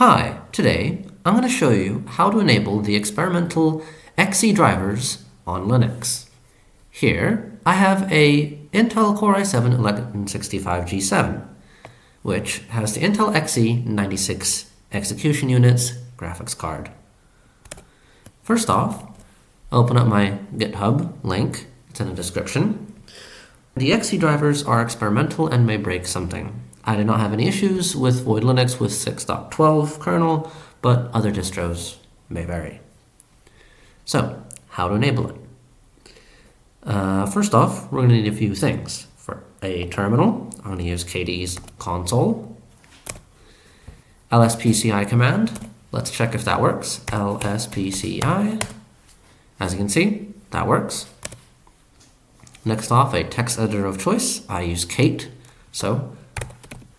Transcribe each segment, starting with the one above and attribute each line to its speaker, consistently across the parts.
Speaker 1: Hi, today I'm going to show you how to enable the experimental XE drivers on Linux. Here I have a Intel Core i7 1165G7, which has the Intel Xe 96 execution units graphics card. First off, open up my GitHub link, it's in the description. The Xe drivers are experimental and may break something. I did not have any issues with Void Linux with 6.12 kernel, but other distros may vary. So, how to enable it? First off, we're going to need a few things. For a terminal, I'm going to use KDE's console. lspci command, let's check if that works. lspci, as you can see, that works. Next off, a text editor of choice. I use Kate, so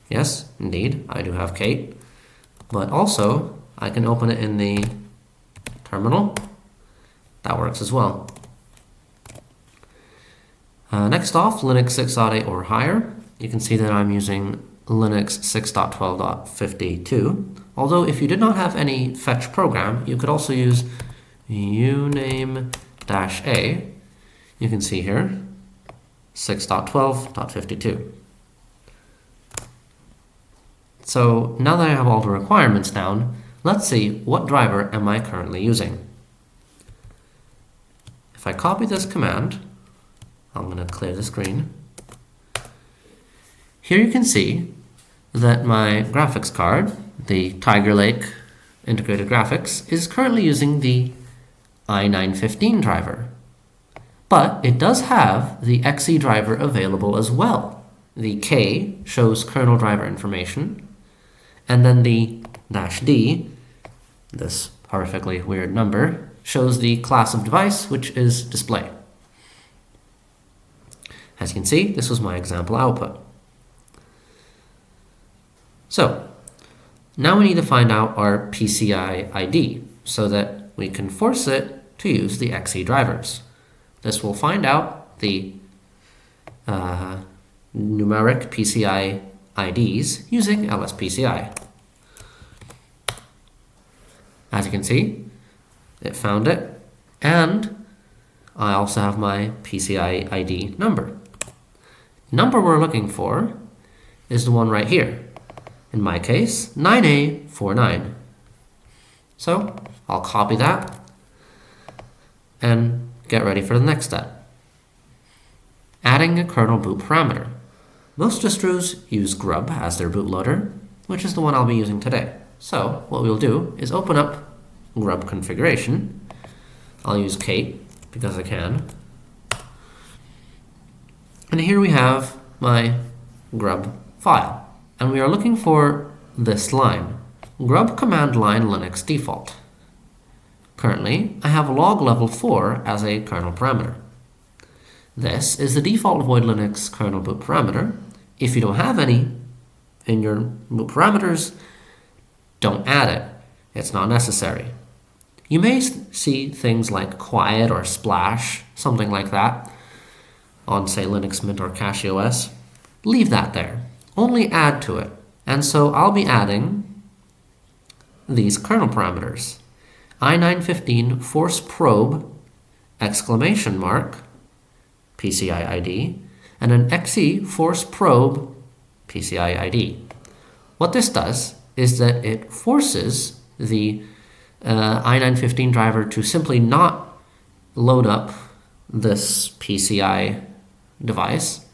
Speaker 1: yes, indeed, I do have Kate, but also I can open it in the terminal. That works as well. Next off, Linux 6.8 or higher. You can see that I'm using Linux 6.12.52. Although if you did not have any fetch program, you could also use uname-a. You can see here, 6.12.52. So now that I have all the requirements down, let's see what driver am I currently using. If I copy this command, I'm going to clear the screen. Here you can see that my graphics card, the Tiger Lake integrated graphics, is currently using the i915 driver. But it does have the Xe driver available as well. The K shows kernel driver information, and then the -D, this horrifically weird number, shows the class of device, which is display. As you can see, this was my example output. So, now we need to find out our PCI ID so that we can force it to use the Xe drivers. This will find out the numeric PCI IDs using lspci. As you can see, it found it, and I also have my PCI ID number. Number we're looking for is the one right here. In my case, 9A49. So I'll copy that and get ready for the next step. Adding a kernel boot parameter. Most distros use Grub as their bootloader, which is the one I'll be using today. So what we'll do is open up Grub configuration. I'll use Kate because I can. And here we have my Grub file. And we are looking for this line, Grub command line Linux default. Currently, I have log level 4 as a kernel parameter. This is the default Void Linux kernel boot parameter. If you don't have any in your boot parameters, don't add it. It's not necessary. You may see things like quiet or splash, something like that, on say Linux Mint or CachyOS. Leave that there. Only add to it. And so I'll be adding these kernel parameters. i915 force probe exclamation mark PCI ID, and an Xe force probe PCI ID. What this does is that it forces the i915 driver to simply not load up this PCI device,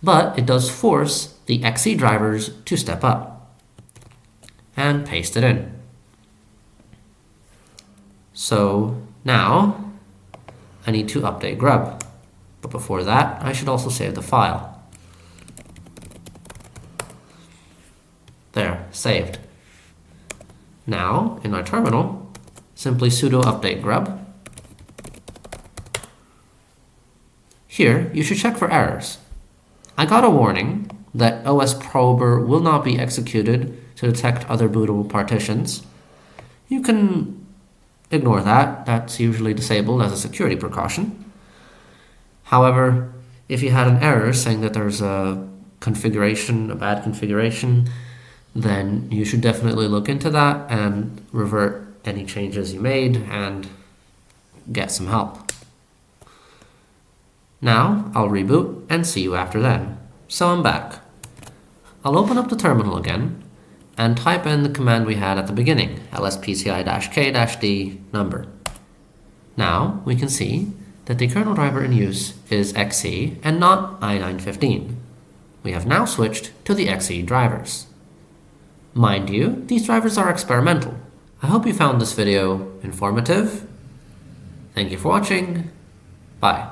Speaker 1: but it does force the Xe drivers to step up and paste it in. So now I need to update Grub. But before that, I should also save the file. There, saved. Now, in our terminal, simply sudo update grub. Here, you should check for errors. I got a warning that OS Prober will not be executed to detect other bootable partitions. You can ignore that. That's usually disabled as a security precaution. However, if you had an error saying that there's a bad configuration, then you should definitely look into that and revert any changes you made and get some help. Now I'll reboot and see you after then. So I'm back. I'll open up the terminal again and type in the command we had at the beginning, lspci-k-d number. Now we can see that the kernel driver in use is XE and not i915. We have now switched to the XE drivers. Mind you, these drivers are experimental. I hope you found this video informative. Thank you for watching. Bye.